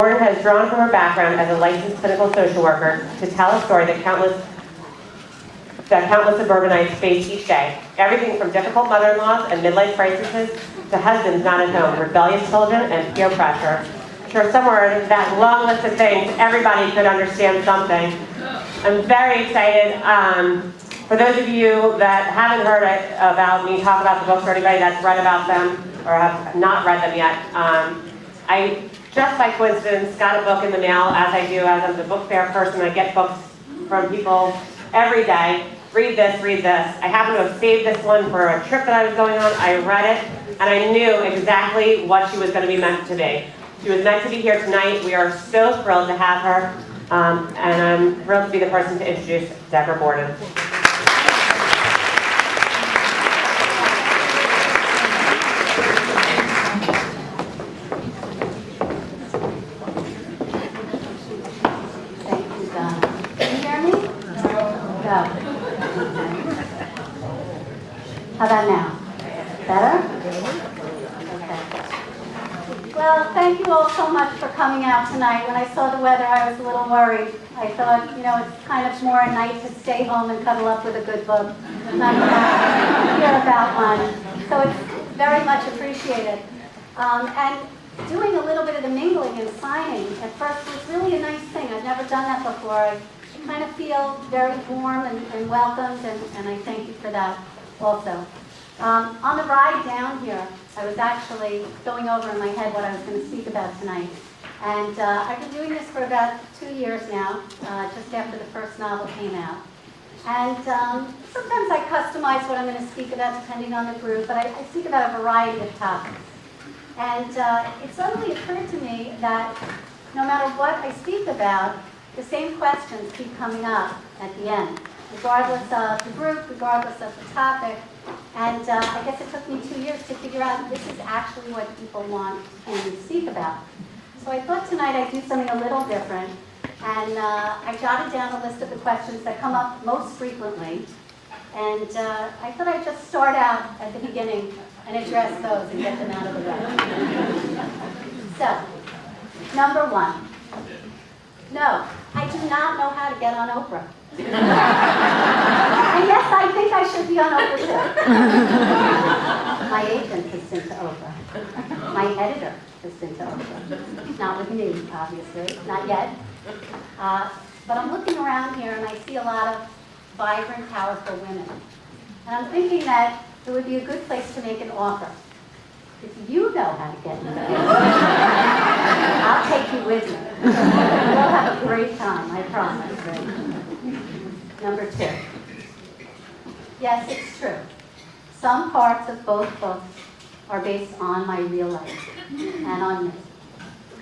Borden has drawn from her background as a licensed clinical social worker to tell a story that countless suburbanites face each day. Everything from difficult mother-in-laws and midlife crises to husbands not at home, rebellious children, and peer pressure. I'm sure somewhere in that long list of things, everybody could understand something. I'm very excited. For those of you that haven't heard about me talk about the books, or anybody that's read about them or have not read them yet, I just by coincidence got a book in the mail, as I do, as I'm the book fair person. I get books from people every day. Read this, read this. I happen to have saved this one for a trip that I was going on. I read it, and I knew exactly what she was going to be meant to be. She was meant to be here tonight. We are so thrilled to have her, and I'm thrilled to be the person to introduce Debra Borden. How about now? Better? Okay. Well, thank you all so much for coming out tonight. When I saw the weather, I was a little worried. I thought, it's kind of more a night to stay home and cuddle up with a good book, not to hear about one. So it's very much appreciated. And doing a little bit of the mingling and signing at first was really a nice thing. I've never done that before. I kind of feel very warm and welcomed, and I thank you for that. Also, on the ride down here, I was actually going over in my head what I was going to speak about tonight. And I've been doing this for about 2 years now, just after the first novel came out. And sometimes I customize what I'm going to speak about depending on the group, but I speak about a variety of topics. And it suddenly occurred to me that no matter what I speak about, the same questions keep coming up at the end, regardless of the group, regardless of the topic. And I guess it took me 2 years to figure out this is actually what people want me to speak about. So I thought tonight I'd do something a little different. And I jotted down a list of the questions that come up most frequently. And I thought I'd just start out at the beginning and address those and get them out of the way. So, number 1. No, I do not know how to get on Oprah. And yes, I think I should be on Oprah too. My agent has been to Oprah. My editor has been to Oprah. Not with me, obviously, not yet. But I'm looking around here and I see a lot of vibrant, powerful women. And I'm thinking that it would be a good place to make an offer. If you know how to get in the business, I'll take you with me. We'll have a great time, I promise. Number 2. Yes, it's true. Some parts of both books are based on my real life and on me.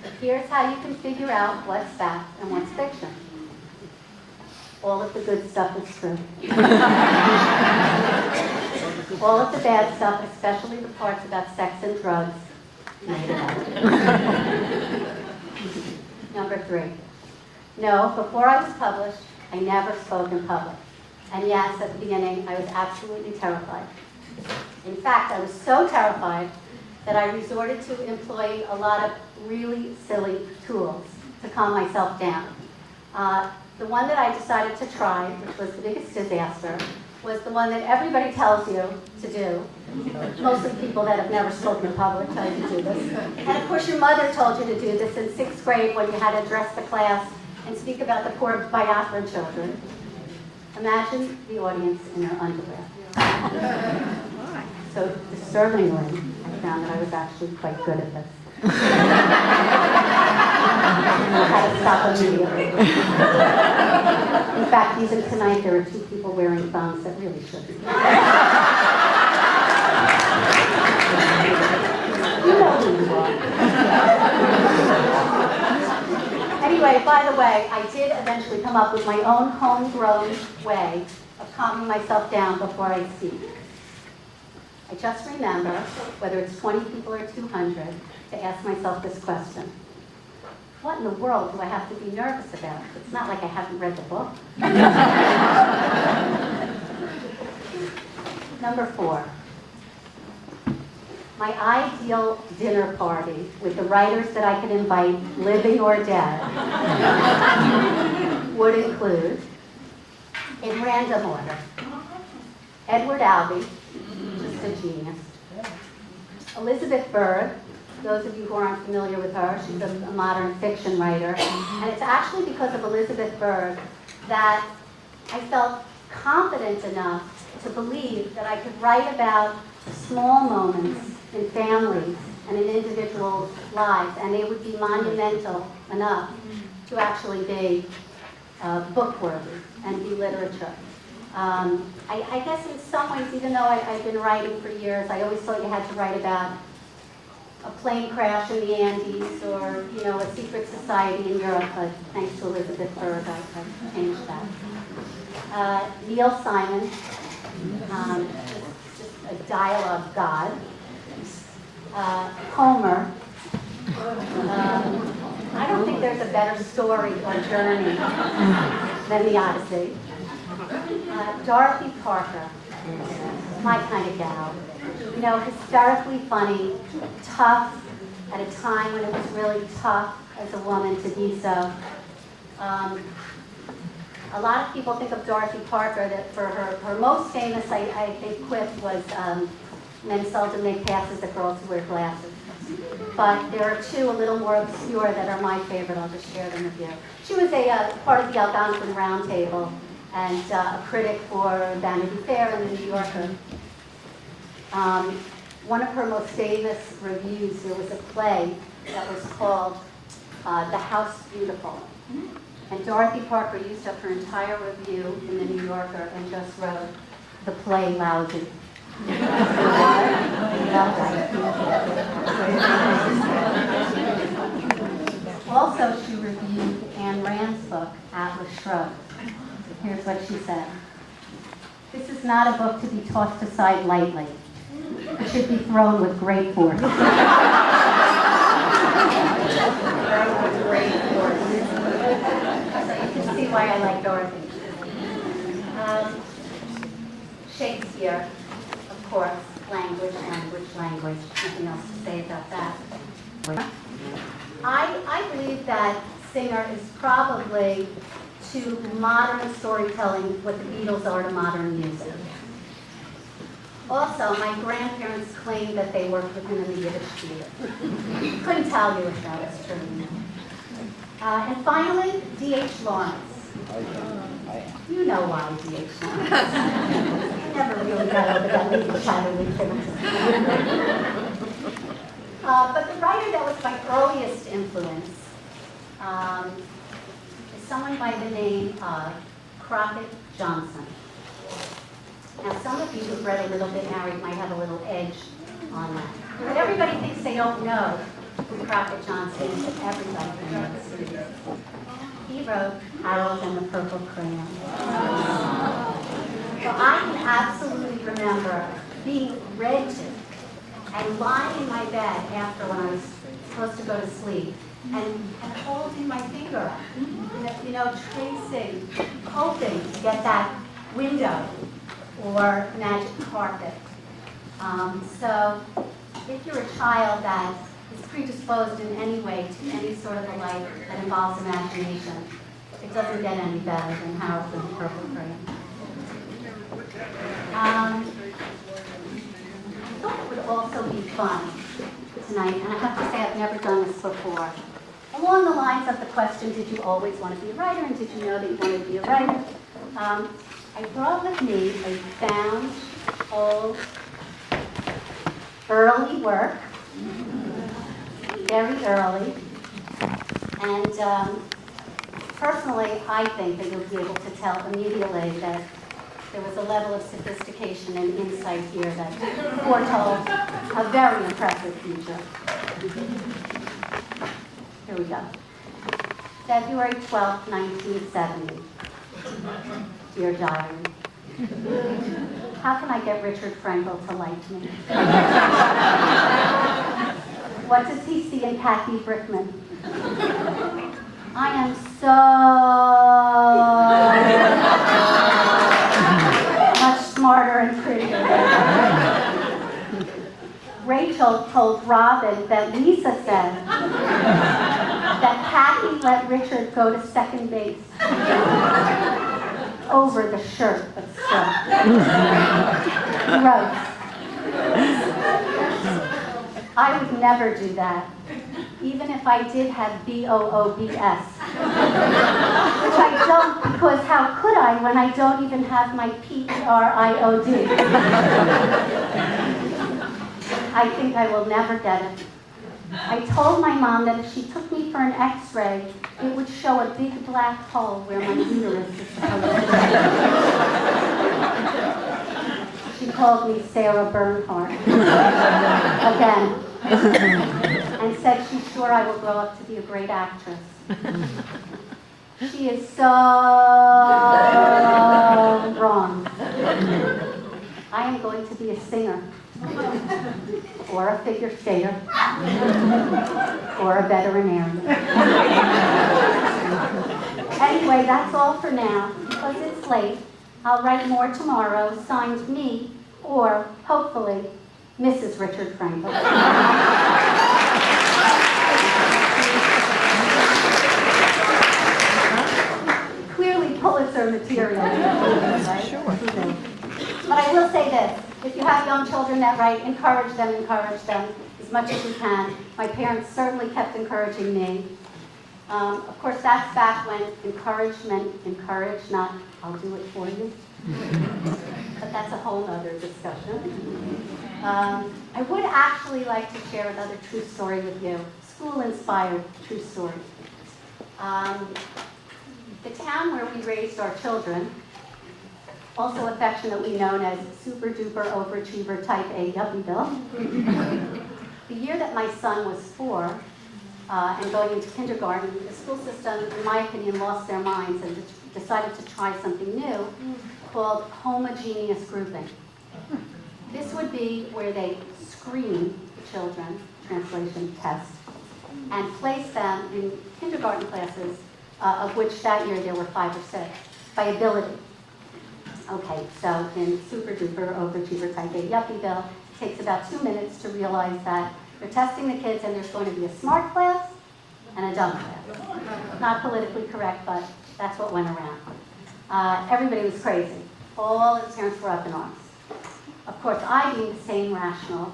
But here's how you can figure out what's fact and what's fiction. All of the good stuff is true. All of the bad stuff, especially the parts about sex and drugs, made it up. Number 3. No, before I was published, I never spoke in public. And yes, at the beginning, I was absolutely terrified. In fact, I was so terrified that I resorted to employing a lot of really silly tools to calm myself down. The one that I decided to try, which was the biggest disaster, was the one that everybody tells you to do. Mostly people that have never spoken in public tell you to do this. And of course your mother told you to do this in 6th grade when you had to address the class and speak about the poor Biafran children. Imagine the audience in their underwear. So disturbingly, I found that I was actually quite good at this. I had to stop immediately. In fact, even tonight, there were 2 people wearing thongs that really shouldn't. You know who you are. Anyway, by the way, I did eventually come up with my own homegrown way of calming myself down before I speak. I just remember, whether it's 20 people or 200, to ask myself this question. What in the world do I have to be nervous about? It's not like I haven't read the book. Number 4. my ideal dinner party with the writers that I could invite, living or dead, would include, in random order, Edward Albee, just a genius, Elizabeth Berg, those of you who aren't familiar with her, she's a modern fiction writer, and it's actually because of Elizabeth Berg that I felt confident enough to believe that I could write about small moments in families and in individuals' lives, and they would be monumental enough to actually be book-worthy and be literature. I guess in some ways, even though I've been writing for years, I always thought you had to write about a plane crash in the Andes or, you know, a secret society in Europe, but thanks to Elizabeth Berg, I've changed that. Neil Simon, just a dialogue god. Homer. I don't think there's a better story or journey than the Odyssey. Dorothy Parker, my kind of gal. You know, hysterically funny, tough at a time when it was really tough as a woman to be so. A lot of people think of Dorothy Parker that for her most famous, I think, quip was men seldom make passes at girls who wear glasses. But there are two a little more obscure that are my favorite. I'll just share them with you. She was a part of the Algonquin Round Table and a critic for Vanity Fair and the New Yorker. One of her most famous reviews, there was a play that was called The House Beautiful. And Dorothy Parker used up her entire review in the New Yorker and just wrote, the play lousy. Also, she reviewed Ayn Rand's book, Atlas Shrugged. Here's what she said. This is not a book to be tossed aside lightly. It should be thrown with great force. Thrown with great force. So you can see why I like Dorothy. Shakespeare, of course, language. Nothing else to say about that. I believe that Singer is probably to modern storytelling what the Beatles are to modern music. Also, my grandparents claimed that they worked with him in the Yiddish theater. Couldn't tell you if that was true. And finally, D.H. Lawrence. You know why D.H. Lawrence. I never really got over that legal shadowy thing. But the writer that was my earliest influence is someone by the name of Crockett Johnson. Now, some of you who've read A Little Bit Married might have a little edge on that. But everybody thinks they don't know who Crockett Johnson is, but everybody knows who he is. He wrote Harold and the Purple Crayon. So I can absolutely remember being read to and lying in my bed after when I was supposed to go to sleep and holding my finger up, you know, tracing, hoping to get that window or magic carpet. So if you're a child that is predisposed in any way to any sort of a life that involves imagination, it doesn't get any better than Harold and the Purple Crayon. I thought it would also be fun tonight, and I have to say I've never done this before. Along the lines of the question, did you always want to be a writer, and did you know that you wanted to be a writer? I brought with me a found, old, early work, very early, and personally, I think that you'll be able to tell immediately that there was a level of sophistication and insight here that foretold a very impressive future. Here we go. February 12th, 1970. Dear Diary. How can I get Richard Frankel to like me? What does he see in Patty Brickman? I am so much smarter and prettier than her. Rachel Rachel told Robin that Lisa said that Kathy let Richard go to second base over the shirt, but still. Gross. I would never do that, even if I did have BOOBS. Which I don't, because how could I when I don't even have my PERIOD? I think I will never get it. I told my mom that if she took me for an x-ray, it would show a big black hole where my uterus is supposed to be. She called me Sarah Bernhardt. Again. And said she's sure I will grow up to be a great actress. She is so wrong. I am going to be a singer, or a figure skater, or a veterinarian. Anyway, that's all for now. Because it's late, I'll write more tomorrow, signed me, or, hopefully, Mrs. Richard Frankel. Clearly Pulitzer material. Right? Sure. But I will say this, if you have young children that write, encourage them as much as you can. My parents certainly kept encouraging me. Of course, that's back when encouragement, not I'll do it for you. But that's a whole other discussion. I would actually like to share another true story with you, school-inspired true story. The town where we raised our children, also affectionately known as super-duper overachiever type A Yuppie-ville, the year that my son was 4 and going into kindergarten, the school system, in my opinion, lost their minds and decided to try something new called homogeneous grouping. This would be where they screen the children, translation test, and place them in kindergarten classes, of which that year there were 5 or 6, by ability. Okay, so in super duper overachiever type A Yuppie-ville, it takes about 2 minutes to realize that they're testing the kids and there's going to be a smart class and a dumb class. Not politically correct, but that's what went around. Everybody was crazy. All the parents were up in arms. Of course, I, being the same rational,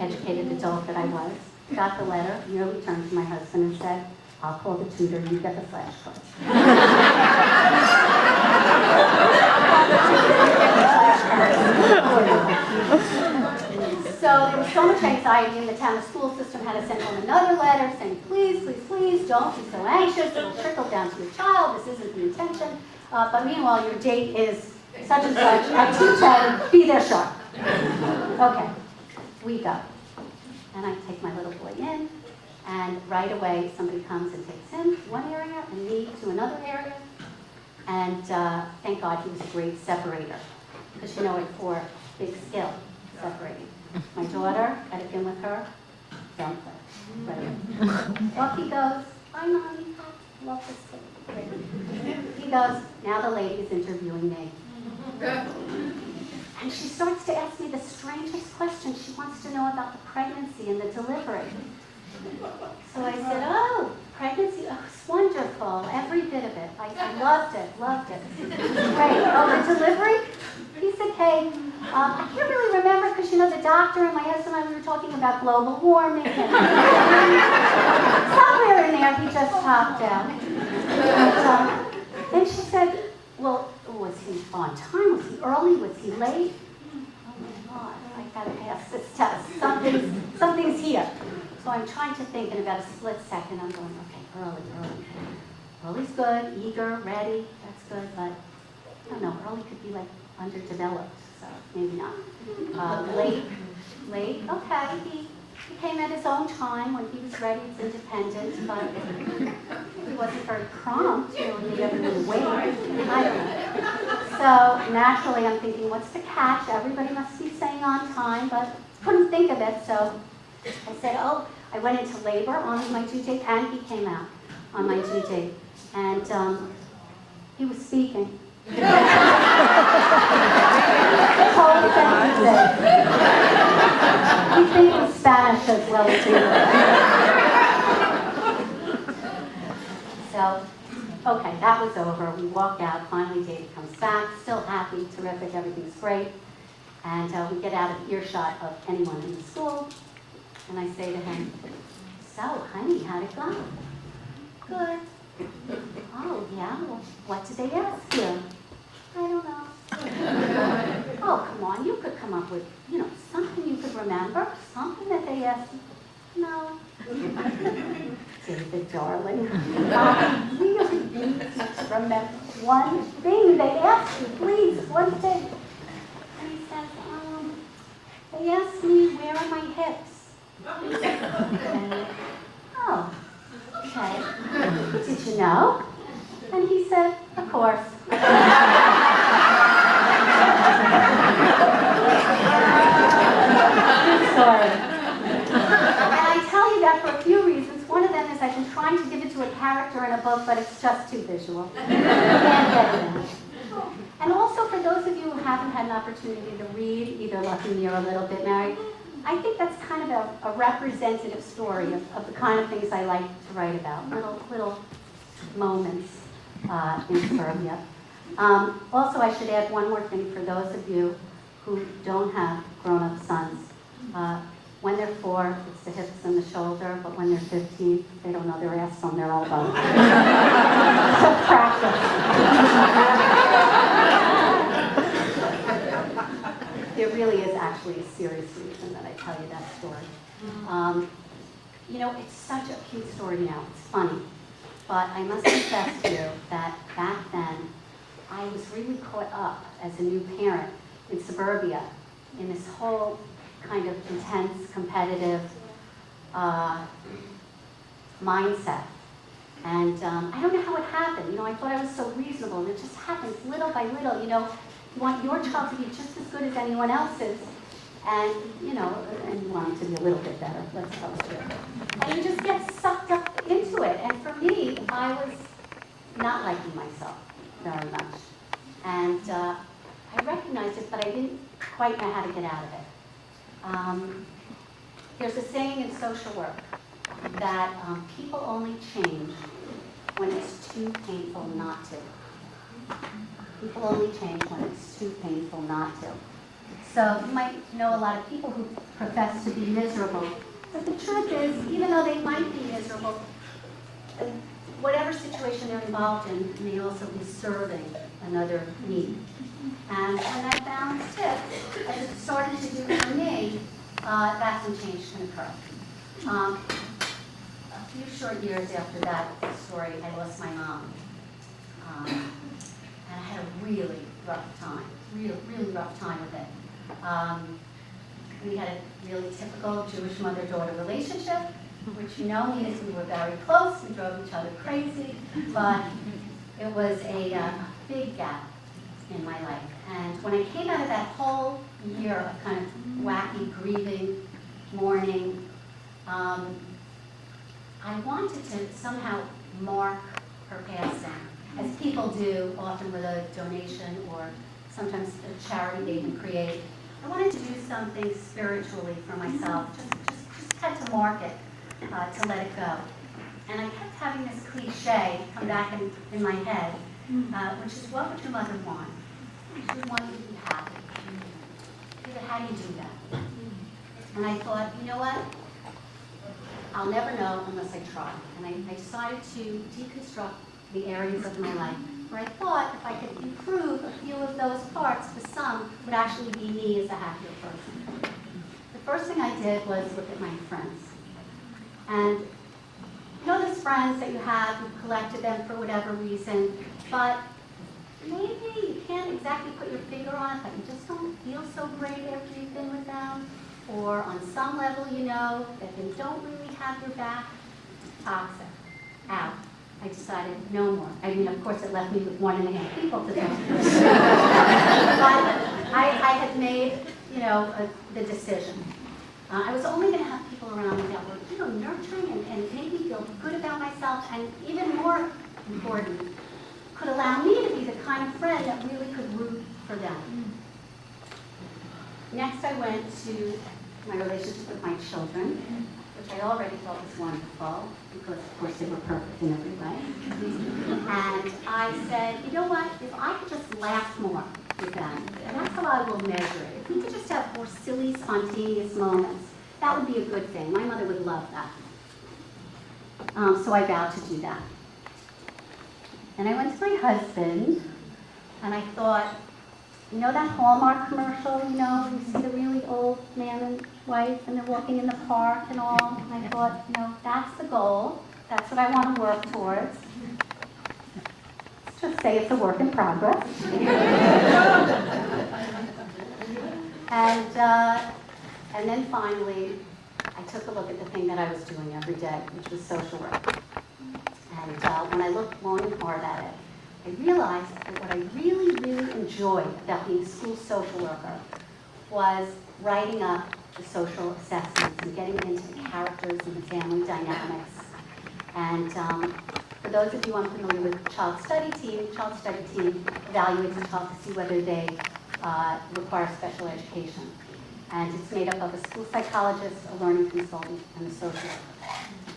educated adult that I was, got the letter, nearly turned to my husband and said, I'll call the tutor, you get the flashcards. So there was so much anxiety in the town, the school system had to send home another letter saying, please, please, please, don't be so anxious, it will trickle down to your child, this isn't the intention. But meanwhile, your date is such and such at 2:10, be there sharp. Okay, we go. And I take my little boy in, and right away somebody comes and takes him to one area and me to another area. And thank God he was a great separator, because you know it's for big skill, separating. My daughter, I had been with her, don't play. Right. Off he goes, bye mommy, I love this kid. He goes, now the lady is interviewing me. And she starts to ask me the strangest question. She wants to know about the pregnancy and the delivery. So I said, oh, pregnancy, oh, it's wonderful, every bit of it. I loved it. Great. Oh, the delivery? Piece of cake. I can't really remember because, you know, the doctor and my husband and I, we were talking about global warming. And somewhere in there, he just popped out. And then she said, well, was he on time? Was he early? Was he late? Oh my God, I gotta pass this test. Something's here. So I'm trying to think, in about a split second, I'm going, okay, early. Early's good, eager, ready, that's good, but I don't know, early could be like underdeveloped, so maybe not. Late, okay, he came at his own time when he was ready, he's independent, but he wasn't very prompt, you know, when the everyone waited, I don't know. So naturally I'm thinking, what's the catch? Everybody must be saying on time, but couldn't think of it, so I said, oh, I went into labor on my due date, and he came out on my due date. And he was speaking. Whole sentences. He was Spanish as well as English. So, okay, that was over. We walk out. Finally, David comes back, still happy, terrific, everything's great. And we get out of earshot of anyone in the school. And I say to him, "So, honey, how'd it go?" "Good." "Oh, yeah? Well, what did they ask you?" "I don't know." "Oh, come on, you could come up with, something you could remember, something that they asked you." "No." "David, darling, I really need you to remember one thing they asked you, please, one thing." And he says, "They asked me, where are my hips?" And, "Oh, okay. Did you know?" And he said, "Of course." Sorry. And I tell you that for a few reasons. One of them is I've been trying to give it to a character in a book, but it's just too visual. You can't get it in. And also for those of you who haven't had an opportunity to read either Lucky Me or A Little Bit Married, I think that's kind of a representative story of the kind of things I like to write about, little moments in suburbia. Also, I should add one more thing for those of you who don't have grown-up sons. When they're 4, it's the hips and the shoulder, but when they're 15, they don't know their ass from their elbow. So practice. There really is actually a serious reason that I tell you that story. It's such a cute story now. It's funny. But I must confess to you that back then, I was really caught up as a new parent in suburbia in this whole kind of intense, competitive mindset. And I don't know how it happened. I thought I was so reasonable, and it just happens little by little. You want your child to be just as good as anyone else's, and and you want them to be a little bit better, let's tell the truth. And you just get sucked up into it. And for me, I was not liking myself very much. And I recognized it, but I didn't quite know how to get out of it. There's a saying in social work that people only change when it's too painful not to. People only change when it's too painful not to. So you might know a lot of people who profess to be miserable, but the truth is, even though they might be miserable, whatever situation they're involved in may also be serving another need. And when I found tips, as it started to do for me, that's when change can occur. A few short years after that story, I lost my mom. And I had a really rough time, really rough time with it. We had a really typical Jewish mother-daughter relationship, which means we were very close, we drove each other crazy, but it was a big gap in my life. And when I came out of that whole year of kind of wacky grieving, mourning, I wanted to somehow mark her passing, as people do, often with a donation or sometimes a charity they can create. I wanted to do something spiritually for myself, just had to mark it, to let it go. And I kept having this cliche come back in my head, which is, what would your mother want? She would want you to be happy. How do you do that? And I thought, you know what? I'll never know unless I try. And I decided to deconstruct the areas of my life where I thought if I could improve a few of those parts, the sum would actually be me as a happier person. The first thing I did was look at my friends. And those friends that you have, you've collected them for whatever reason, but maybe you can't exactly put your finger on it, but you just don't feel so great after you've been with them. Or on some level, you know that they don't really have your back. Toxic. Out. I decided no more. I mean, of course, it left me with 1.5 people to talk to. But I had made, the decision. I was only going to have people around me that were, nurturing and made me feel good about myself, and even more important, could allow me to be the kind of friend that really could root for them. Next, I went to my relationship with my children, which I already thought was wonderful, because of course they were perfect in every way. And I said, you know what, if I could just laugh more with them, and that's how I will measure it. If we could just have more silly, spontaneous moments, that would be a good thing. My mother would love that. So I vowed to do that. And I went to my husband, and I thought, you know that Hallmark commercial, you know, you see the really old man and wife, and they're walking in the park and all. And I thought, you know, that's the goal. That's what I want to work towards. Let's just say it's a work in progress. And then finally, I took a look at the thing that I was doing every day, which was social work. And when I looked long and hard at it, I realized that what I really, really enjoyed about being a school social worker was writing up the social assessments and getting into the characters and the family dynamics. And for those of you unfamiliar with Child Study Team evaluates a child to see whether they require special education. And it's made up of a school psychologist, a learning consultant, and a social worker.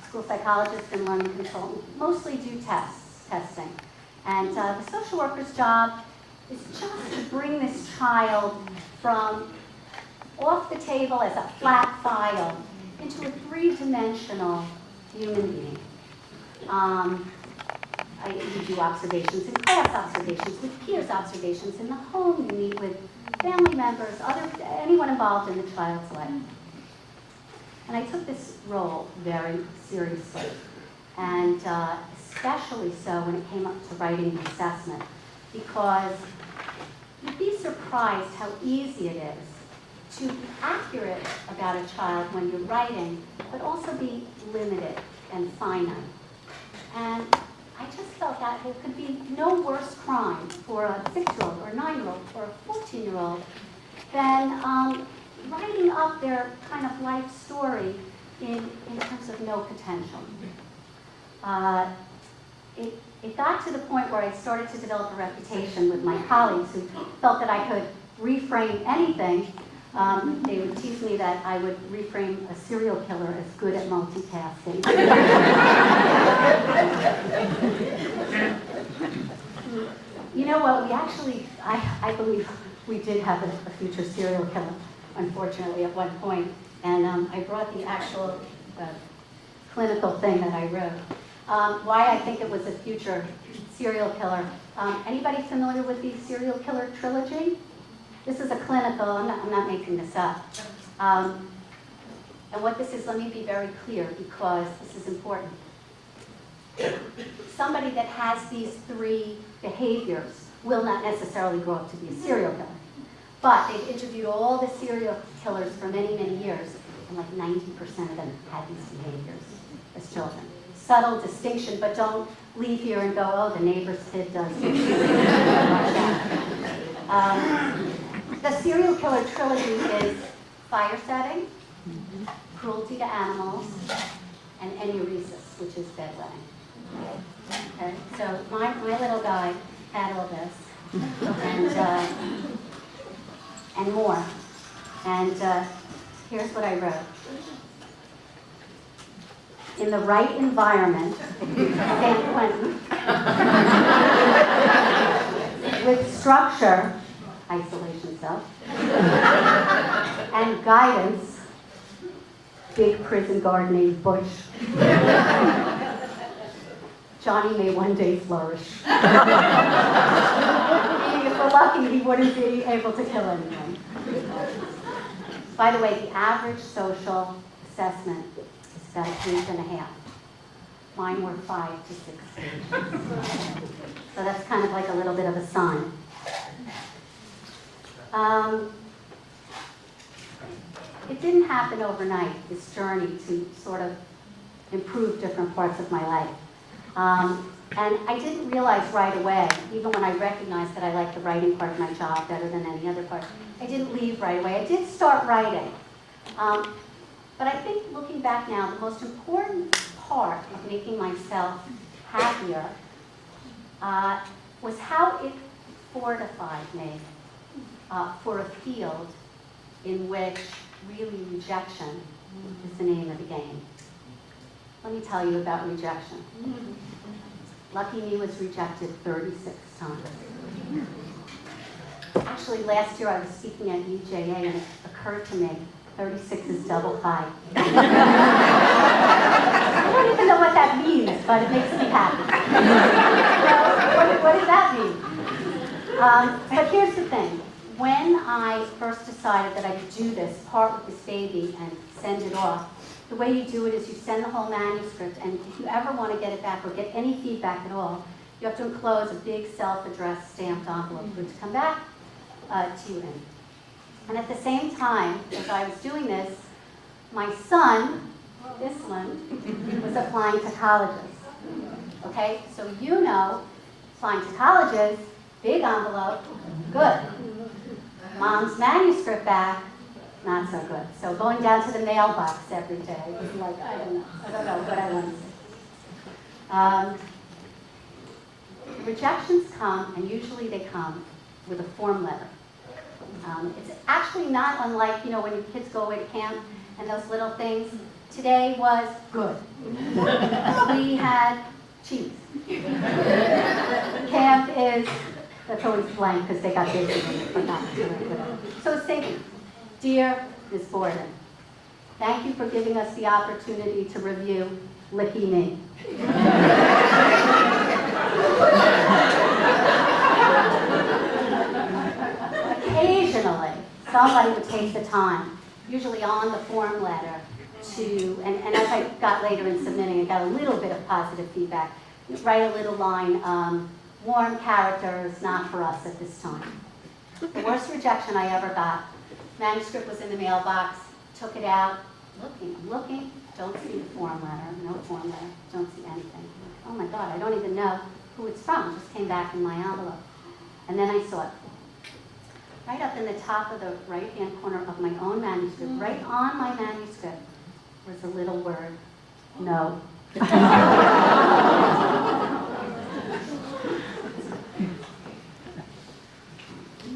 School psychologist and learning consultant mostly do testing. And the social worker's job is just to bring this child from off the table as a flat file into a three-dimensional human being. You do observations in class, observations with peers, observations in the home. You meet with family members, anyone involved in the child's life. And I took this role very seriously, and especially so when it came up to writing the assessment, because you'd be surprised how easy it is to be accurate about a child when you're writing, but also be limited and finite. And I just felt that there could be no worse crime for a 6-year-old or a 9-year-old or a 14-year-old than writing up their kind of life story in terms of no potential. It got to the point where I started to develop a reputation with my colleagues who felt that I could reframe anything. They would tease me that I would reframe a serial killer as good at multitasking. You know what, we actually, I believe we did have a future serial killer, unfortunately, at one point. And I brought the actual clinical thing that I wrote. Why I think it was a future serial killer. Anybody familiar with the serial killer trilogy? This is a clinical, I'm not making this up. And what this is, let me be very clear because this is important. Somebody that has these 3 behaviors will not necessarily grow up to be a serial killer. But they've interviewed all the serial killers for many, many years, and like 90% of them had these behaviors as children. Subtle distinction, but don't leave here and go, oh, the neighbor's kid does this. The serial killer trilogy is fire setting, cruelty to animals, and enuresis, which is bedwetting. Okay, so my little guy had all this, and more. And here's what I wrote. In the right environment, San Quentin, with structure, isolation self, and guidance, big prison guard named Bush. Johnny may one day flourish. Meaning, if we're lucky, he wouldn't be able to kill anyone. By the way, the average social assessment is about 1.5 pages. Mine were 5 to 6 pages. So that's kind of like a little bit of a sign. It didn't happen overnight, this journey to sort of improve different parts of my life. And I didn't realize right away, even when I recognized that I liked the writing part of my job better than any other part, I didn't leave right away. I did start writing. But I think looking back now, the most important part of making myself happier was how it fortified me for a field in which really rejection is the name of the game. Let me tell you about rejection. Lucky me was rejected 36 times. Actually, last year I was speaking at UJA and it occurred to me, 36 is double high. I don't even know what that means, but it makes me happy. What does that mean? But here's the thing. When I first decided that I could do this, part with this baby and send it off, the way you do it is you send the whole manuscript, and if you ever want to get it back or get any feedback at all, you have to enclose a big self-addressed stamped envelope for it to come back to you in. And at the same time, as I was doing this, my son, this one, was applying to colleges. Okay, so you know, applying to colleges, big envelope, good. Mom's manuscript back, not so good. So going down to the mailbox every day was like, I don't know what I want to say. Rejections come, and usually they come with a form letter. It's actually not unlike, you know, when your kids go away to camp and those little things. Today was good. We had cheese. Camp is, that's always blank because they got busy and forgot to do it, whatever. So it's thinking, dear Ms. Borden, thank you for giving us the opportunity to review Licky Me. Occasionally, somebody would take the time, usually on the form letter, to, and as I got later in submitting, I got a little bit of positive feedback, write a little line, warm characters, not for us at this time. The worst rejection I ever got, manuscript was in the mailbox, took it out, looking, don't see the form letter, no form letter, don't see anything. Oh my God, I don't even know who it's from, it just came back in my envelope. And then I saw it. Right up in the top of the right-hand corner of my own manuscript, right on my manuscript, was a little word, no.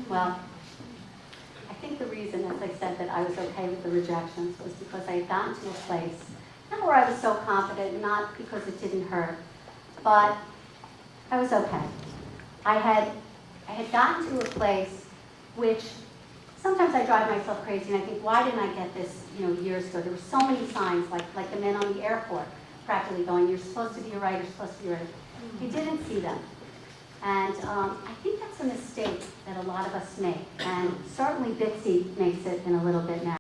Well, I think the reason, as I said, that I was okay with the rejections was because I had gotten to a place, not where I was so confident, not because it didn't hurt, but I was okay. I had gotten to a place which sometimes I drive myself crazy and I think, why didn't I get this, years ago? There were so many signs, like the men on the airport, practically going, you're supposed to be a writer, you're supposed to be a writer. You didn't see them. And I think that's a mistake that a lot of us make. And certainly Bitsy makes it in a little bit now.